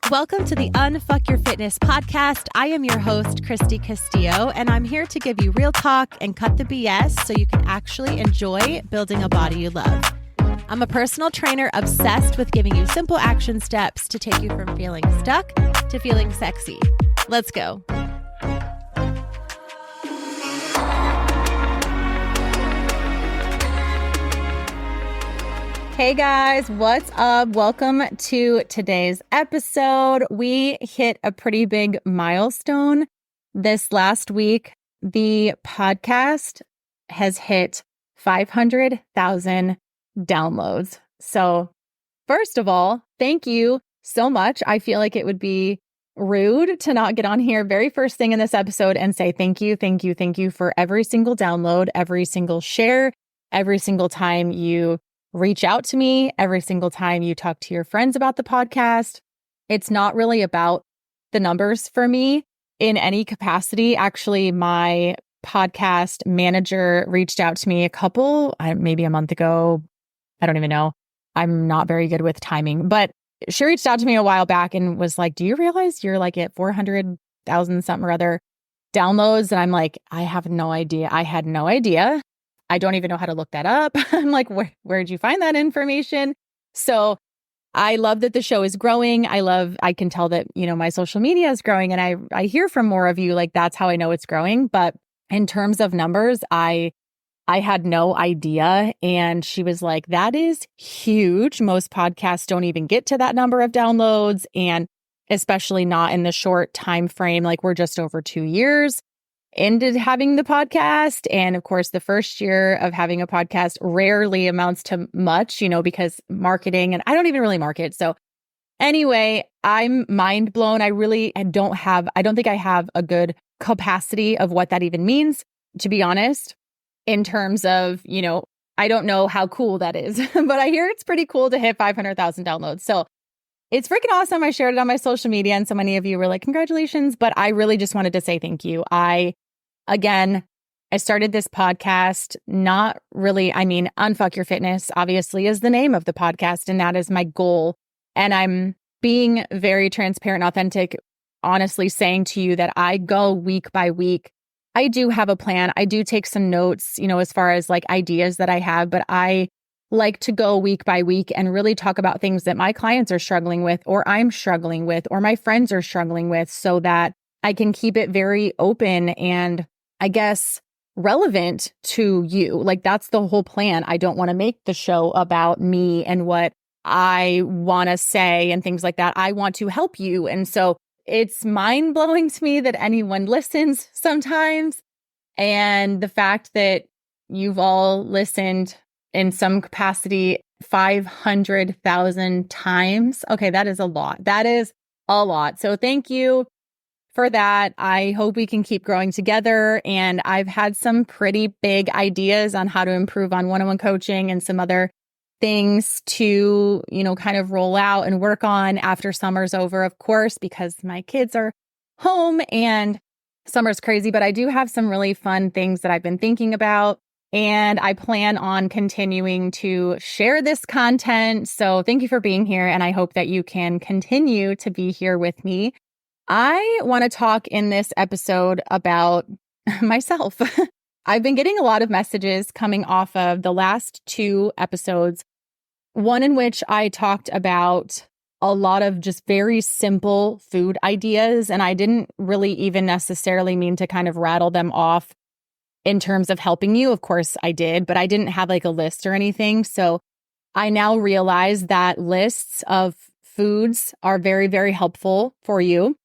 Welcome to the Unfuck Your Fitness podcast. I am your host, Christy Castillo, and I'm here to give you real talk and cut the BS so you can actually enjoy building a body you love. I'm a personal trainer obsessed with giving you simple action steps to take you from feeling stuck to feeling sexy. Let's go. Hey guys, what's up? Welcome to today's episode. We hit a pretty big milestone this last week. The podcast has hit 500,000 downloads. So first of all, thank you so much. I feel like it would be rude to not get on here very first thing in this episode and say thank you for every single download, every single share, every single time you reach out to me, every single time you talk to your friends about the podcast. It's not really about the numbers for me in any capacity. Actually, my podcast manager reached out to me maybe a month ago. I don't even know. I'm not very good with timing, but she reached out to me a while back and was like, do you realize you're like at 400,000 something or other downloads? And I'm like, I have no idea. I had no idea. I don't even know how to look that up. I'm like, where'd you find that information? So I love that the show is growing. I can tell that, my social media is growing and I hear from more of you. Like, that's how I know it's growing. But in terms of numbers, I had no idea. And she was like, that is huge. Most podcasts don't even get to that number of downloads. And especially not in the short time frame. Like, we're just over 2 years into having the podcast. And of course, the first year of having a podcast rarely amounts to much, because marketing, and I don't even really market. So anyway, I'm mind blown. I don't think I have a good capacity of what that even means, to be honest, in terms of, I don't know how cool that is, but I hear it's pretty cool to hit 500,000 downloads. So it's freaking awesome. I shared it on my social media and so many of you were like, congratulations. But I really just wanted to say thank you. I started this podcast, Unfuck Your Fitness obviously is the name of the podcast. And that is my goal. And I'm being very transparent, authentic, honestly saying to you that I go week by week. I do have a plan. I do take some notes, as far as like ideas that I have, but I like to go week by week and really talk about things that my clients are struggling with, or I'm struggling with, or my friends are struggling with, so that I can keep it very open and, I guess, relevant to you. Like, that's the whole plan. I don't want to make the show about me and what I want to say and things like that. I want to help you. And so it's mind blowing to me that anyone listens sometimes. And the fact that you've all listened in some capacity 500,000 times. Okay, that is a lot. That is a lot. So thank you for that. I hope we can keep growing together. And I've had some pretty big ideas on how to improve on one-on-one coaching and some other things to, kind of roll out and work on after summer's over, of course, because my kids are home and summer's crazy. But I do have some really fun things that I've been thinking about. And I plan on continuing to share this content. So thank you for being here. And I hope that you can continue to be here with me. I want to talk in this episode about myself. I've been getting a lot of messages coming off of the last 2 episodes, one in which I talked about a lot of just very simple food ideas. And I didn't really even necessarily mean to kind of rattle them off in terms of helping you. Of course I did, but I didn't have like a list or anything. So I now realize that lists of foods are very, very helpful for you,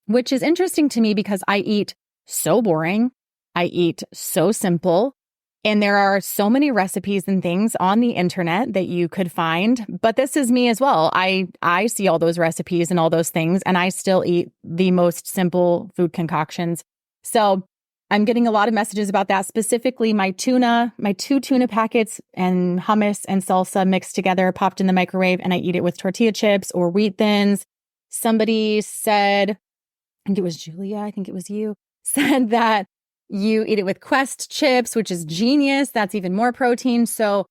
which is interesting to me because I eat so boring. I eat so simple. And there are so many recipes and things on the internet that you could find. But this is me as well. I see all those recipes and all those things, and I still eat the most simple food concoctions. So I'm getting a lot of messages about that, specifically my 2 tuna packets and hummus and salsa mixed together, popped in the microwave, and I eat it with tortilla chips or wheat thins. Somebody said, I think it was Julia, I think it was you, said that you eat it with Quest chips, which is genius. That's even more protein. So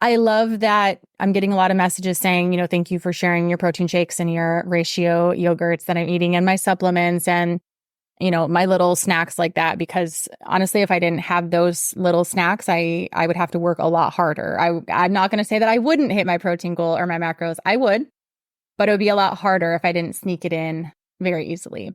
I love that I'm getting a lot of messages saying, thank you for sharing your protein shakes and your ratio yogurts that I'm eating and my supplements and, my little snacks like that. Because honestly, if I didn't have those little snacks, I would have to work a lot harder. I'm not going to say that I wouldn't hit my protein goal or my macros. I would, but it would be a lot harder if I didn't sneak it in very easily.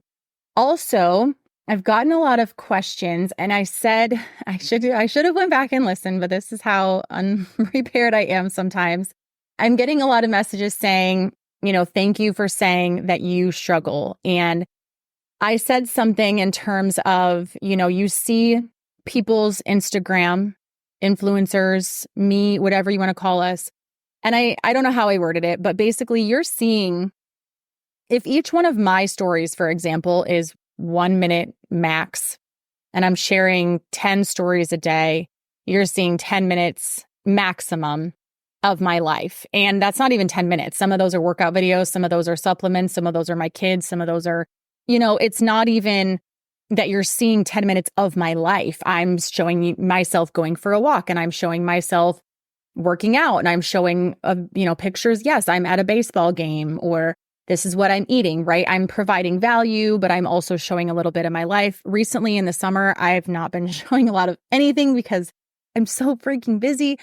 Also, I've gotten a lot of questions and I said I should have went back and listened, but this is how unprepared I am sometimes. I'm getting a lot of messages saying, thank you for saying that you struggle. And I said something in terms of, you see people's Instagram influencers, me, whatever you want to call us. And I don't know how I worded it, but basically you're seeing if each one of my stories, for example, is 1 minute max, and I'm sharing 10 stories a day, you're seeing 10 minutes maximum of my life. And that's not even 10 minutes. Some of those are workout videos. Some of those are supplements. Some of those are my kids. Some of those are, it's not even that you're seeing 10 minutes of my life. I'm showing myself going for a walk and I'm showing myself working out and I'm showing, pictures. Yes, I'm at a baseball game or this is what I'm eating, right? I'm providing value, but I'm also showing a little bit of my life. Recently in the summer, I've not been showing a lot of anything because I'm so freaking busy.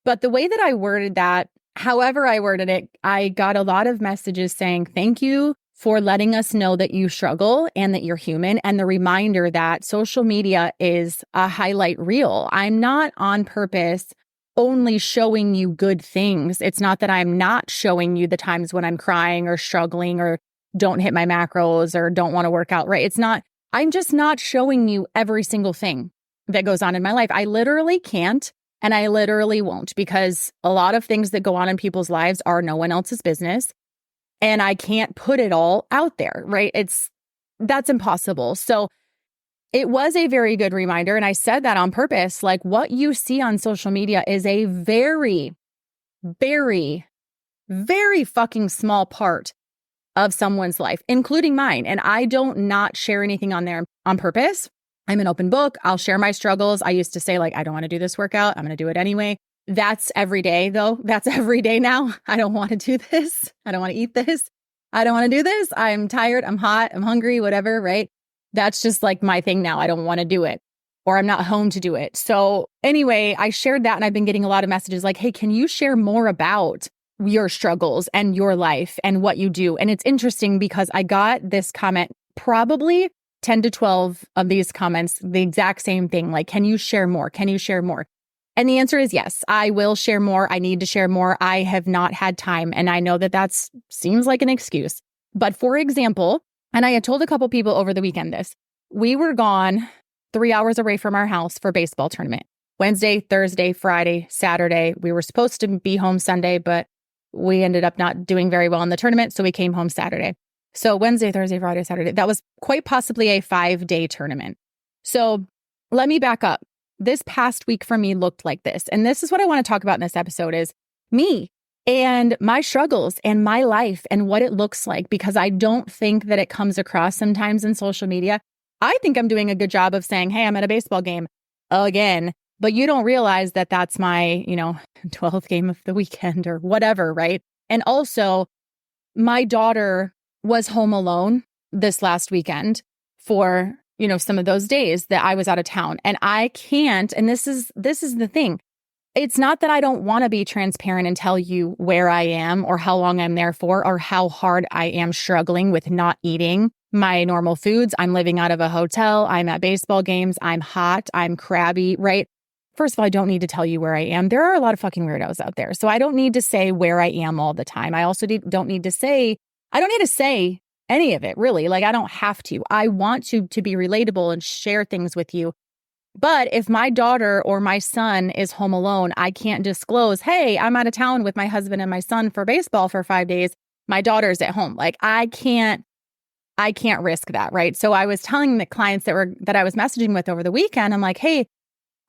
But the way that I worded that, however I worded it, I got a lot of messages saying, thank you for letting us know that you struggle and that you're human. And the reminder that social media is a highlight reel. I'm not on purpose only showing you good things. It's not that I'm not showing you the times when I'm crying or struggling or don't hit my macros or don't want to work out, right? I'm just not showing you every single thing that goes on in my life. I literally can't and I literally won't because a lot of things that go on in people's lives are no one else's business and I can't put it all out there, right? That's impossible. So it was a very good reminder. And I said that on purpose. Like what you see on social media is a very, very, very fucking small part of someone's life, including mine. And I don't not share anything on there on purpose. I'm an open book. I'll share my struggles. I used to say I don't want to do this workout. I'm going to do it anyway. That's every day though. That's every day now. I don't want to do this. I don't want to eat this. I don't want to do this. I'm tired. I'm hot. I'm hungry, whatever, right? That's just my thing now. I don't want to do it or I'm not home to do it. So anyway, I shared that and I've been getting a lot of messages like, hey, can you share more about your struggles and your life and what you do? And it's interesting because I got this comment, probably 10 to 12 of these comments, the exact same thing. Like, can you share more? Can you share more? And the answer is yes, I will share more. I need to share more. I have not had time. And I know that seems like an excuse. But for example, and I had told a couple people over the weekend this, we were gone 3 hours away from our house for baseball tournament. Wednesday, Thursday, Friday, Saturday. We were supposed to be home Sunday, but we ended up not doing very well in the tournament. So we came home Saturday. So Wednesday, Thursday, Friday, Saturday, that was quite possibly a 5-day tournament. So let me back up. This past week for me looked like this. And this is what I want to talk about in this episode is me and my struggles and my life and what it looks like, because I don't think that it comes across sometimes in social media. I think I'm doing a good job of saying, hey, I'm at a baseball game again, but you don't realize that that's my, 12th game of the weekend or whatever, right? And also my daughter was home alone this last weekend for, some of those days that I was out of town and I can't. And this is the thing. It's not that I don't want to be transparent and tell you where I am or how long I'm there for or how hard I am struggling with not eating my normal foods. I'm living out of a hotel. I'm at baseball games. I'm hot. I'm crabby, right? First of all, I don't need to tell you where I am. There are a lot of fucking weirdos out there. So I don't need to say where I am all the time. I also don't need to say any of it, really. I don't have to. I want to be relatable and share things with you. But if my daughter or my son is home alone, I can't disclose, hey, I'm out of town with my husband and my son for baseball for 5 days. My daughter's at home. I can't risk that, right? So I was telling the clients that I was messaging with over the weekend, I'm like, hey,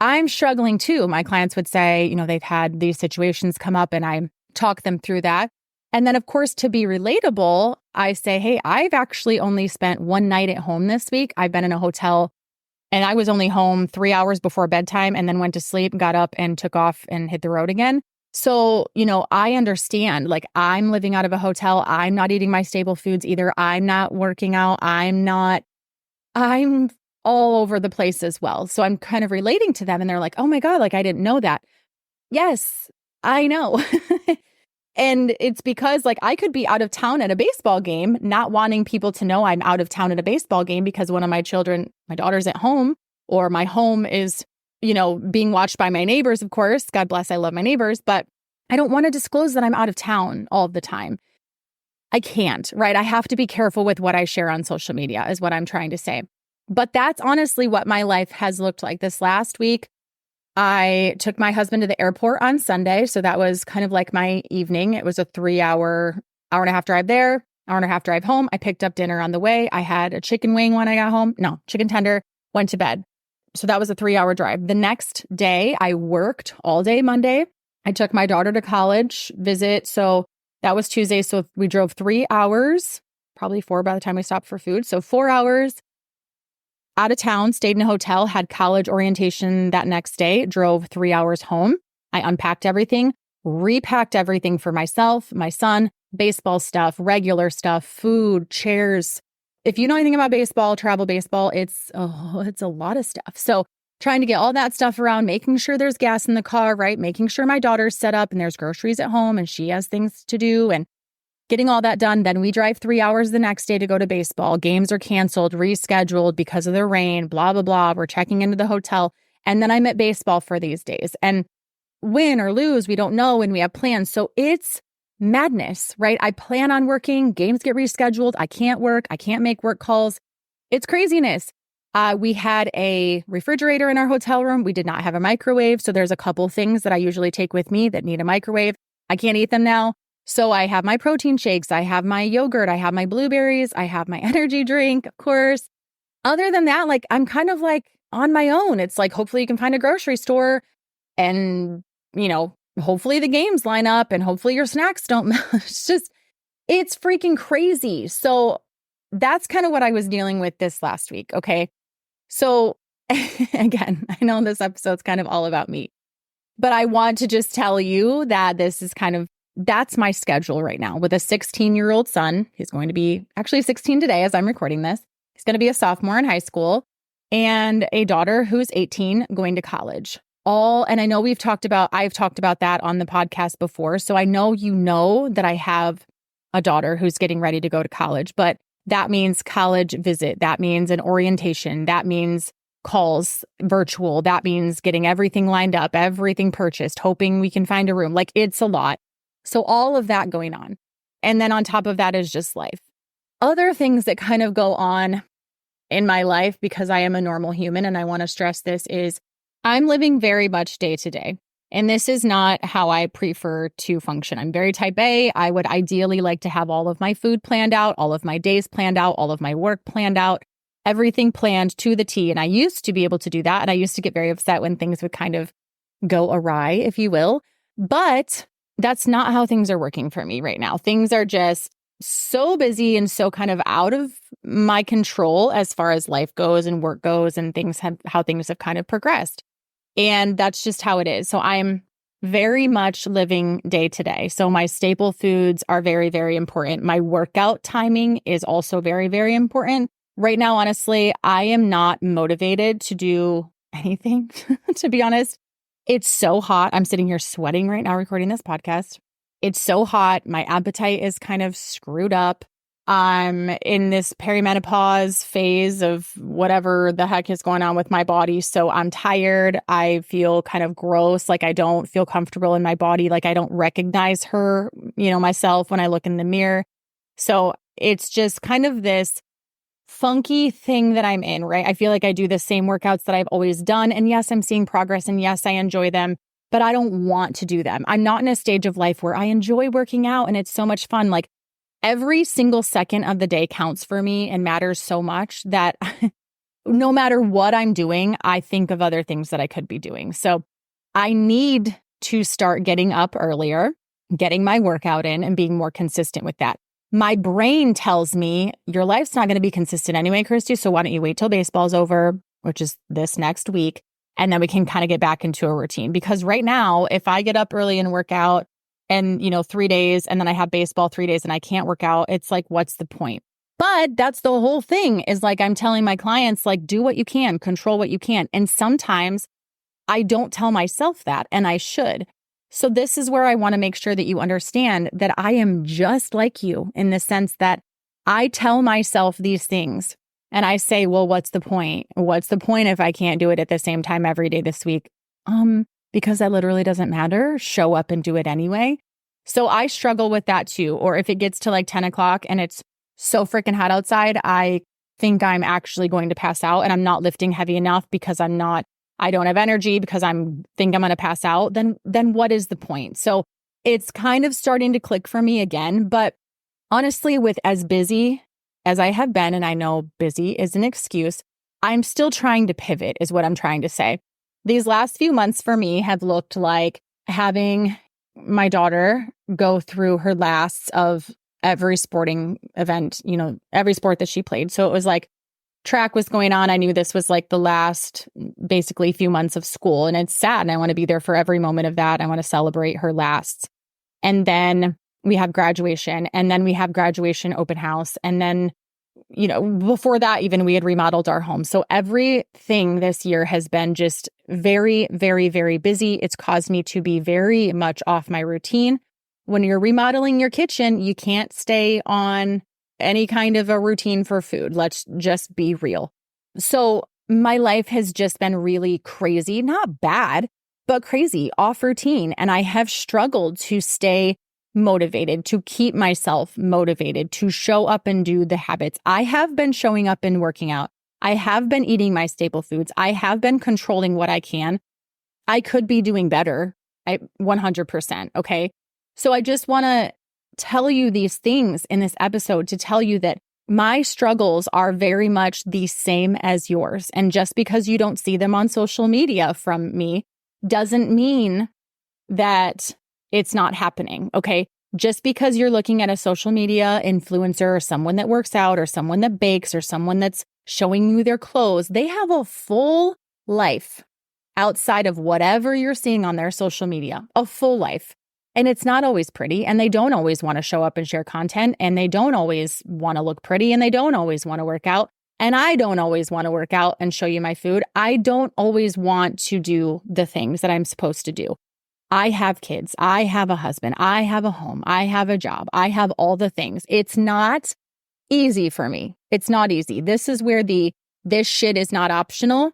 I'm struggling too. My clients would say, they've had these situations come up and I talk them through that. And then of course, to be relatable, I say, hey, I've actually only spent 1 night at home this week. I've been in a hotel and I was only home 3 hours before bedtime and then went to sleep, got up and took off and hit the road again. So, I understand, like, I'm living out of a hotel. I'm not eating my staple foods either. I'm not working out. I'm all over the place as well. So I'm kind of relating to them and they're like, oh my God, like, I didn't know that. Yes, I know. And it's because like I could be out of town at a baseball game, not wanting people to know I'm out of town at a baseball game because one of my children, my daughter's at home, or my home is, being watched by my neighbors, of course. God bless, I love my neighbors, but I don't want to disclose that I'm out of town all the time. I can't, right? I have to be careful with what I share on social media, is what I'm trying to say. But that's honestly what my life has looked like this last week. I took my husband to the airport on Sunday. So that was kind of like my evening. It was a 3-hour, hour and a half drive there, hour and a half drive home. I picked up dinner on the way. I had a chicken wing when I got home. No, chicken tender, went to bed. So that was a 3-hour drive. The next day, I worked all day Monday. I took my daughter to college visit. So that was Tuesday. So we drove 3 hours, probably 4 by the time we stopped for food. So 4 hours out of town, stayed in a hotel, had college orientation that next day, drove 3 hours home. I unpacked everything, repacked everything for myself, my son, baseball stuff, regular stuff, food, chairs. If you know anything about baseball, travel baseball, it's a lot of stuff. So trying to get all that stuff around, making sure there's gas in the car, right? Making sure my daughter's set up and there's groceries at home and she has things to do and getting all that done. Then we drive 3 hours the next day to go to baseball. Games are canceled, rescheduled because of the rain, blah, blah, blah. We're checking into the hotel. And then I'm at baseball for these days. And win or lose, we don't know when we have plans. So it's madness, right? I plan on working. Games get rescheduled. I can't work. I can't make work calls. It's craziness. We had a refrigerator in our hotel room. We did not have a microwave. So there's a couple things that I usually take with me that need a microwave. I can't eat them now. So I have my protein shakes. I have my yogurt. I have my blueberries. I have my energy drink, of course. Other than that, like I'm kind of like on my own. It's like, hopefully you can find a grocery store and, hopefully the games line up and hopefully your snacks don't melt. It's freaking crazy. So that's kind of what I was dealing with this last week. Okay. So again, I know this episode's kind of all about me, but I want to just tell you that that's my schedule right now with a 16-year-old son. He's going to be actually 16 today as I'm recording this. He's going to be a sophomore in high school and a daughter who's 18 going to college. And I know I've talked about that on the podcast before. So I know that I have a daughter who's getting ready to go to college, but that means college visit. That means an orientation. That means calls virtual. That means getting everything lined up, everything purchased, hoping we can find a room. Like it's a lot. So all of that going on. And then on top of that is just life. Other things that kind of go on in my life, because I am a normal human and I want to stress this, is I'm living very much day to day. And this is not how I prefer to function. I'm very type A. I would ideally like to have all of my food planned out, all of my days planned out, all of my work planned out, everything planned to the T. And I used to be able to do that. And I used to get very upset when things would kind of go awry, if you will. But that's not how things are working for me right now. Things are just so busy and so kind of out of my control as far as life goes and work goes and how things have kind of progressed. And that's just how it is. So I'm very much living day to day. So my staple foods are very, very important. My workout timing is also very, very important. Right now, honestly, I am not motivated to do anything, to be honest. It's so hot. I'm sitting here sweating right now recording this podcast. It's so hot. My appetite is kind of screwed up. I'm in this perimenopause phase of whatever the heck is going on with my body. So I'm tired. I feel kind of gross. Like I don't feel comfortable in my body. Like I don't recognize myself when I look in the mirror. So it's just kind of this funky thing that I'm in, right? I feel like I do the same workouts that I've always done. And yes, I'm seeing progress. And yes, I enjoy them, but I don't want to do them. I'm not in a stage of life where I enjoy working out and it's so much fun. Like every single second of the day counts for me and matters so much that no matter what I'm doing, I think of other things that I could be doing. So I need to start getting up earlier, getting my workout in and being more consistent with that. My brain tells me your life's not going to be consistent anyway, Christy. So why don't you wait till baseball's over, which is this next week, And then we can kind of get back into a routine. Because right now, if I get up early and work out and, 3 days, and then I have baseball 3 days and I can't work out, it's like, what's the point? But that's the whole thing, is like, I'm telling my clients, like, do what you can, control what you can. And sometimes I don't tell myself that, and I should. So this is where I want to make sure that you understand that I am just like you, in the sense that I tell myself these things and I say, well, what's the point? What's the point if I can't do it at the same time every day this week? Because that literally doesn't matter. Show up and do it anyway. So I struggle with that too. Or if it gets to like 10 o'clock and it's so freaking hot outside, I think I'm actually going to pass out and I'm not lifting heavy enough because I don't have energy, because think I'm going to pass out, then what is the point? So it's kind of starting to click for me again. But honestly, with as busy as I have been, and I know busy is an excuse, I'm still trying to pivot, is what I'm trying to say. These last few months for me have looked like having my daughter go through her lasts of every sporting event, every sport that she played. So it was like track was going on. I knew this was like the last basically few months of school, and it's sad. And I want to be there for every moment of that. I want to celebrate her lasts. And then we have graduation, and then we have graduation open house. And then, before that, even we had remodeled our home. So everything this year has been just very, very, very busy. It's caused me to be very much off my routine. When you're remodeling your kitchen, you can't stay on any kind of a routine for food. Let's just be real. So my life has just been really crazy, not bad, but crazy, off routine. And I have struggled to stay motivated, to keep myself motivated, to show up and do the habits. I have been showing up and working out. I have been eating my staple foods. I have been controlling what I can. I could be doing better. 100%. Okay. So I just want to tell you these things in this episode to tell you that my struggles are very much the same as yours. And just because you don't see them on social media from me doesn't mean that it's not happening. Okay. Just because you're looking at a social media influencer or someone that works out or someone that bakes or someone that's showing you their clothes, they have a full life outside of whatever you're seeing on their social media, a full life. And it's not always pretty, and they don't always want to show up and share content, and they don't always want to look pretty, and they don't always want to work out. And I don't always want to work out and show you my food. I don't always want to do the things that I'm supposed to do. I have kids. I have a husband. I have a home. I have a job. I have all the things. It's not easy for me. It's not easy. This is where this shit is not optional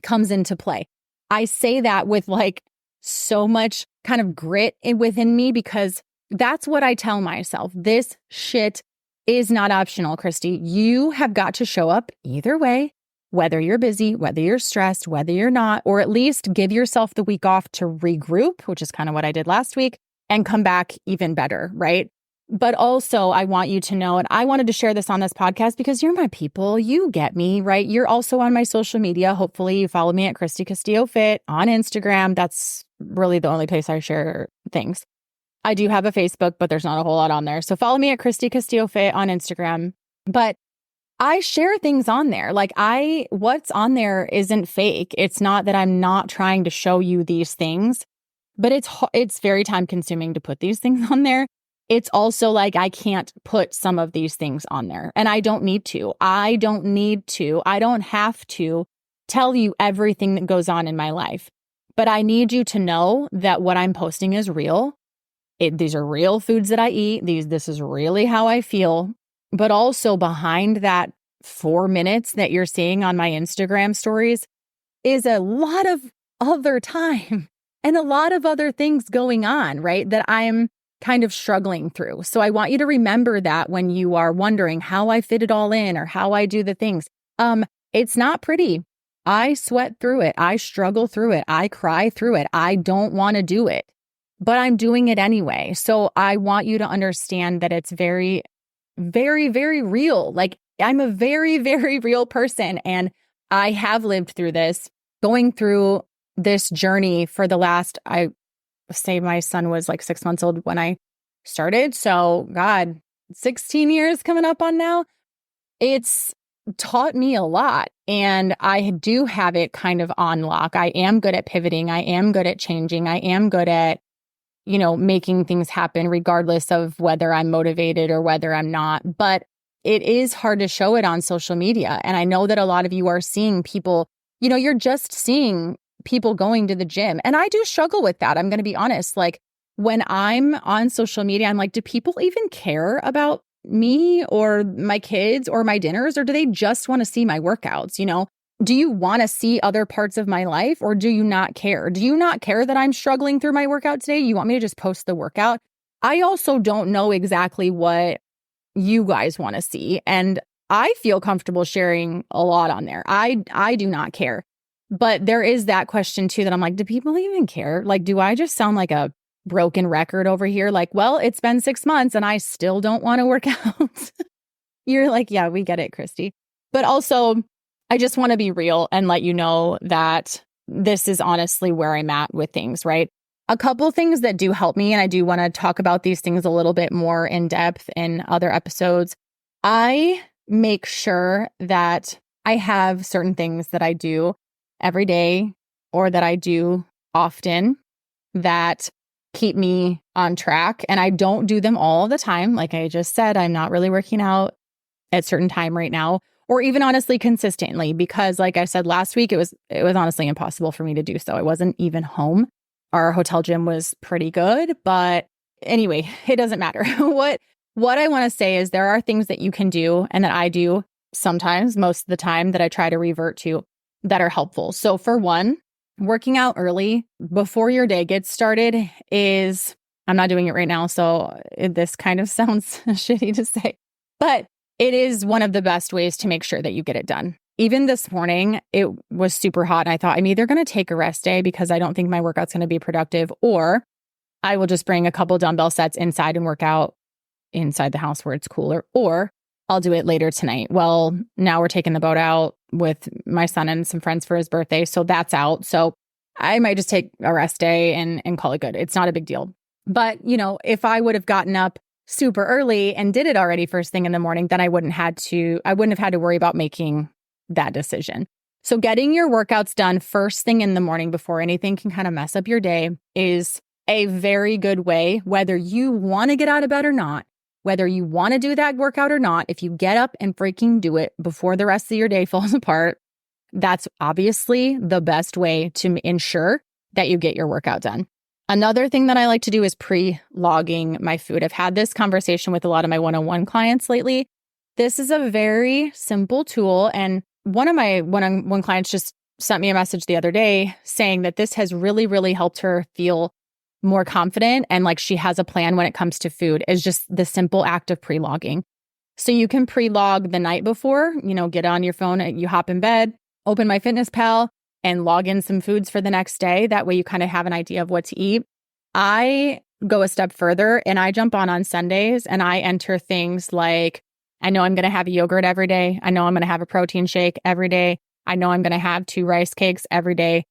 comes into play. I say that with like so much kind of grit within me, because that's what I tell myself. This shit is not optional, Christy. You have got to show up either way, whether you're busy, whether you're stressed, whether you're not, or at least give yourself the week off to regroup, which is kind of what I did last week, and come back even better, right? But also, I want you to know, and I wanted to share this on this podcast because you're my people. You get me, right? You're also on my social media. Hopefully you follow me at Christy Castillo Fit on Instagram. That's really the only place I share things. I do have a Facebook, but there's not a whole lot on there. So follow me at Christy Castillo Fit on Instagram. But I share things on there. Like what's on there isn't fake. It's not that I'm not trying to show you these things, but it's very time consuming to put these things on there. It's also like I can't put some of these things on there, and I don't need to. I don't have to tell you everything that goes on in my life. But I need you to know that what I'm posting is real. These are real foods that I eat. This is really how I feel. But also behind that 4 minutes that you're seeing on my Instagram stories is a lot of other time and a lot of other things going on, right? That I'm kind of struggling through. So I want you to remember that when you are wondering how I fit it all in or how I do the things. It's not pretty. I sweat through it. I struggle through it. I cry through it. I don't want to do it, but I'm doing it anyway. So I want you to understand that it's very, very, very real. Like I'm a very, very real person, and I have lived through this, going through this journey for the last, I say my son was like 6 months old when I started. So God, 16 years coming up on now. It's taught me a lot. And I do have it kind of on lock. I am good at pivoting. I am good at changing. I am good at, making things happen regardless of whether I'm motivated or whether I'm not. But it is hard to show it on social media. And I know that a lot of you are seeing people, you're just seeing people going to the gym. And I do struggle with that. I'm going to be honest. Like when I'm on social media, I'm like, do people even care about me or my kids or my dinners? Or do they just want to see my workouts? Do you want to see other parts of my life or do you not care? Do you not care that I'm struggling through my workout today? You want me to just post the workout? I also don't know exactly what you guys want to see. And I feel comfortable sharing a lot on there. I do not care. But there is that question too that I'm like, do people even care? Like, do I just sound like a broken record over here? Like, well, it's been 6 months and I still don't want to work out. You're like, yeah, we get it, Christy. But also, I just want to be real and let you know that this is honestly where I'm at with things, right? A couple things that do help me, and I do want to talk about these things a little bit more in depth in other episodes. I make sure that I have certain things that I do every day or that I do often that keep me on track. And I don't do them all the time. Like I just said, I'm not really working out at a certain time right now, or even honestly consistently, because like I said last week, it was honestly impossible for me to do so. I wasn't even home. Our hotel gym was pretty good, but anyway, it doesn't matter. What I want to say is there are things that you can do and that I do sometimes, most of the time, that I try to revert to that are helpful. So for one, working out early before your day gets started is, I'm not doing it right now, so this kind of sounds shitty to say, but it is one of the best ways to make sure that you get it done. Even this morning, it was super hot and I thought I'm either going to take a rest day because I don't think my workout's going to be productive, or I will just bring a couple dumbbell sets inside and work out inside the house where it's cooler, or I'll do it later tonight. Well, now we're taking the boat out with my son and some friends for his birthday, so that's out. So I might just take a rest day and call it good. It's not a big deal. But, if I would have gotten up super early and did it already first thing in the morning, then I wouldn't have had to worry about making that decision. So getting your workouts done first thing in the morning before anything can kind of mess up your day is a very good way, whether you want to get out of bed or not, whether you want to do that workout or not. If you get up and freaking do it before the rest of your day falls apart, that's obviously the best way to ensure that you get your workout done. Another thing that I like to do is pre-logging my food. I've had this conversation with a lot of my one-on-one clients lately. This is a very simple tool, and one of my one-on-one clients just sent me a message the other day saying that this has really, really helped her feel more confident and like she has a plan when it comes to food, is just the simple act of pre-logging. So you can pre-log the night before, get on your phone, you hop in bed, open MyFitnessPal and log in some foods for the next day. That way you kind of have an idea of what to eat. I go a step further and I jump on Sundays and I enter things like, I know I'm going to have a yogurt every day. I know I'm going to have a protein shake every day. I know I'm going to have 2 rice cakes every day.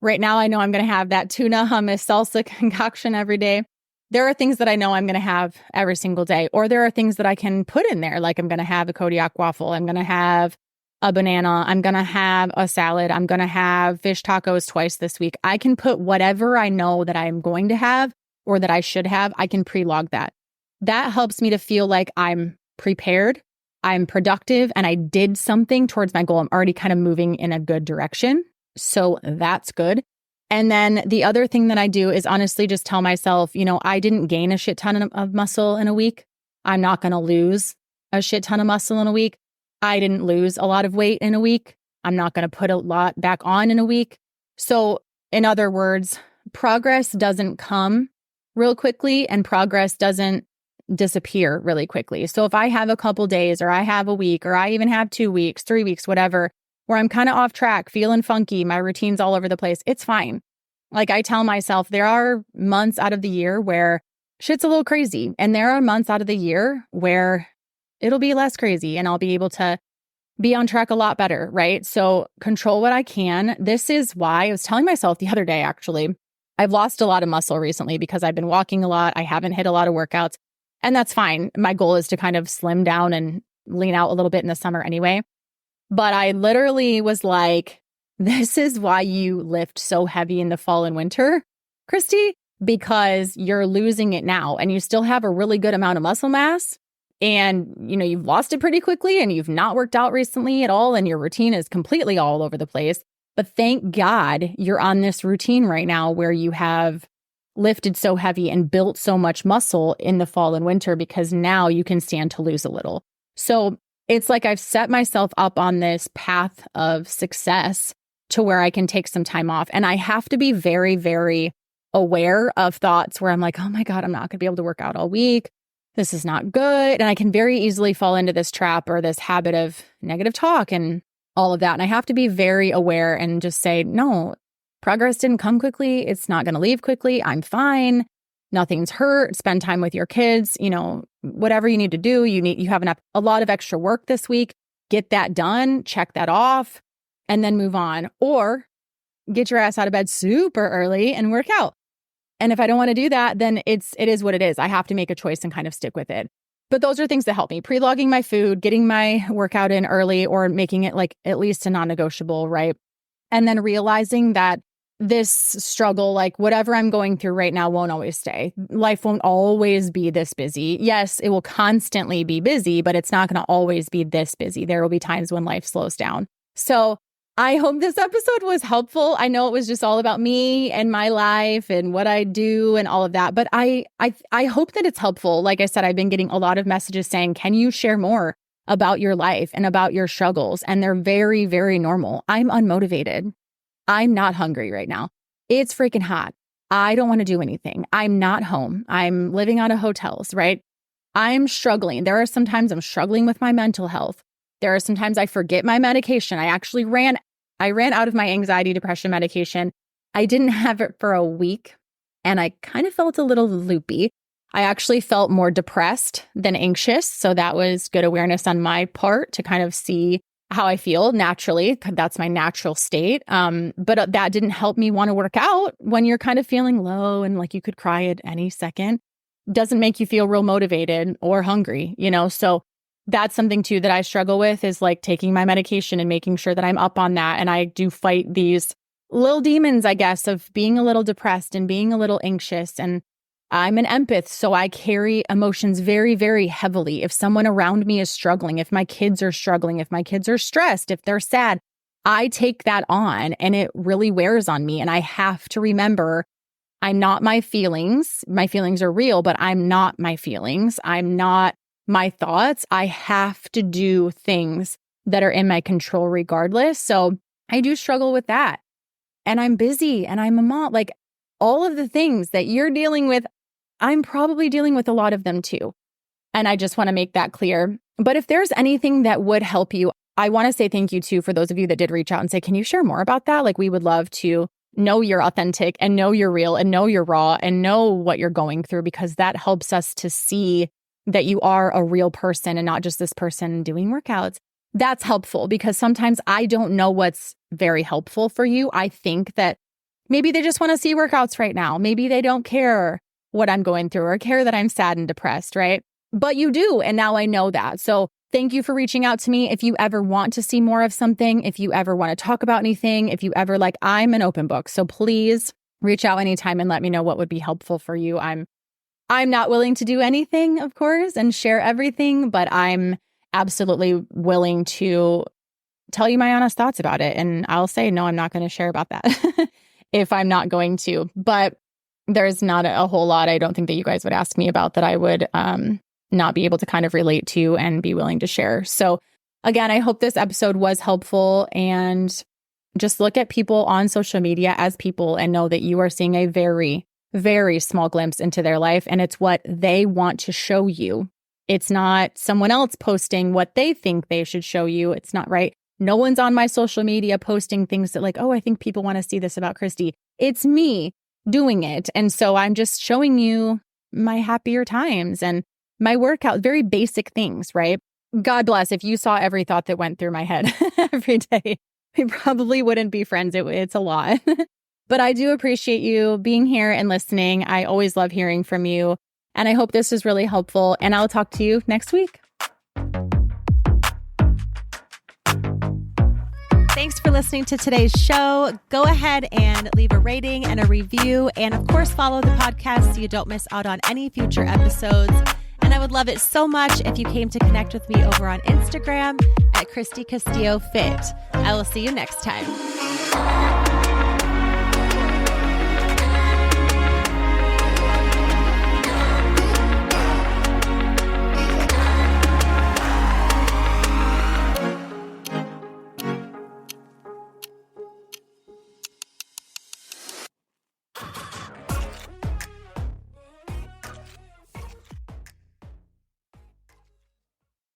Right now, I know I'm going to have that tuna hummus salsa concoction every day. There are things that I know I'm going to have every single day, or there are things that I can put in there. Like I'm going to have a Kodiak waffle. I'm going to have a banana. I'm going to have a salad. I'm going to have fish tacos twice this week. I can put whatever I know that I'm going to have or that I should have. I can pre-log that. That helps me to feel like I'm prepared, I'm productive, and I did something towards my goal. I'm already kind of moving in a good direction. So that's good. And then the other thing that I do is honestly just tell myself, I didn't gain a shit ton of muscle in a week. I'm not going to lose a shit ton of muscle in a week. I didn't lose a lot of weight in a week. I'm not going to put a lot back on in a week. So in other words, progress doesn't come real quickly and progress doesn't disappear really quickly. So if I have a couple days or I have a week or I even have 2 weeks, 3 weeks, whatever, where I'm kind of off track, feeling funky, my routine's all over the place, it's fine. Like I tell myself, there are months out of the year where shit's a little crazy. And there are months out of the year where it'll be less crazy and I'll be able to be on track a lot better, right? So control what I can. This is why I was telling myself the other day, actually, I've lost a lot of muscle recently because I've been walking a lot. I haven't hit a lot of workouts. And that's fine. My goal is to kind of slim down and lean out a little bit in the summer anyway. But I literally was like, this is why you lift so heavy in the fall and winter, Christy, because you're losing it now and you still have a really good amount of muscle mass. And, you've lost it pretty quickly and you've not worked out recently at all. And your routine is completely all over the place. But thank God you're on this routine right now where you have lifted so heavy and built so much muscle in the fall and winter, because now you can stand to lose a little. So it's like I've set myself up on this path of success to where I can take some time off. And I have to be very, very aware of thoughts where I'm like, oh my God, I'm not going to be able to work out all week. This is not good. And I can very easily fall into this trap or this habit of negative talk and all of that. And I have to be very aware and just say, no, progress didn't come quickly. It's not going to leave quickly. I'm fine. Nothing's hurt. Spend time with your kids. Whatever you need to do. You have a lot of extra work this week. Get that done. Check that off, and then move on. Or get your ass out of bed super early and work out. And if I don't want to do that, then it is what it is. I have to make a choice and kind of stick with it. But those are things that help me. Pre-logging my food, getting my workout in early, or making it like at least a non-negotiable, right? And then realizing that this struggle, like whatever I'm going through right now, won't always stay. Life won't always be this busy. Yes, it will constantly be busy, but it's not going to always be this busy. There will be times when life slows down. So I hope this episode was helpful. I know it was just all about me and my life and what I do and all of that, but I hope that it's helpful. Like I said, I've been getting a lot of messages saying, can you share more about your life and about your struggles? And they're very, very normal. I'm unmotivated. I'm not hungry right now. It's freaking hot. I don't want to do anything. I'm not home. I'm living out of hotels, right? I'm struggling. There are some times I'm struggling with my mental health. There are some times I forget my medication. I ran out of my anxiety depression medication. I didn't have it for a week and I kind of felt a little loopy. I actually felt more depressed than anxious. So that was good awareness on my part to kind of see how I feel naturally. That's my natural state. But that didn't help me want to work out when you're kind of feeling low and like you could cry at any second. Doesn't make you feel real motivated or hungry, So that's something too that I struggle with, is like taking my medication and making sure that I'm up on that. And I do fight these little demons, I guess, of being a little depressed and being a little anxious. And I'm an empath, so I carry emotions very, very heavily. If someone around me is struggling, if my kids are struggling, if my kids are stressed, if they're sad, I take that on and it really wears on me. And I have to remember I'm not my feelings. My feelings are real, but I'm not my feelings. I'm not my thoughts. I have to do things that are in my control regardless. So I do struggle with that. And I'm busy and I'm a mom. Like all of the things that you're dealing with, I'm probably dealing with a lot of them too. And I just want to make that clear. But if there's anything that would help you, I want to say thank you too for those of you that did reach out and say, can you share more about that? Like we would love to know you're authentic and know you're real and know you're raw and know what you're going through, because that helps us to see that you are a real person and not just this person doing workouts. That's helpful because sometimes I don't know what's very helpful for you. I think that maybe they just want to see workouts right now. Maybe they don't care what I'm going through or care that I'm sad and depressed, right? But you do. And now I know that. So thank you for reaching out to me. If you ever want to see more of something, if you ever want to talk about anything, if you ever I'm an open book. So please reach out anytime and let me know what would be helpful for you. I'm not willing to do anything, of course, and share everything, but I'm absolutely willing to tell you my honest thoughts about it. And I'll say, no, I'm not going to share about that if I'm not going to. But there's not a whole lot I don't think that you guys would ask me about that I would not be able to kind of relate to and be willing to share. So again, I hope this episode was helpful, and just look at people on social media as people and know that you are seeing a very, very small glimpse into their life, and it's what they want to show you. It's not someone else posting what they think they should show you. It's not right. No one's on my social media posting things that like, oh, I think people want to see this about Christy. It's me doing it. And so I'm just showing you my happier times and my workout, very basic things, right? God bless. If you saw every thought that went through my head every day, we probably wouldn't be friends. It's a lot. But I do appreciate you being here and listening. I always love hearing from you. And I hope this is really helpful. And I'll talk to you next week. Thanks for listening to today's show. Go ahead and leave a rating and a review. And of course, follow the podcast so you don't miss out on any future episodes. And I would love it so much if you came to connect with me over on Instagram at Christy Castillo Fit. I will see you next time.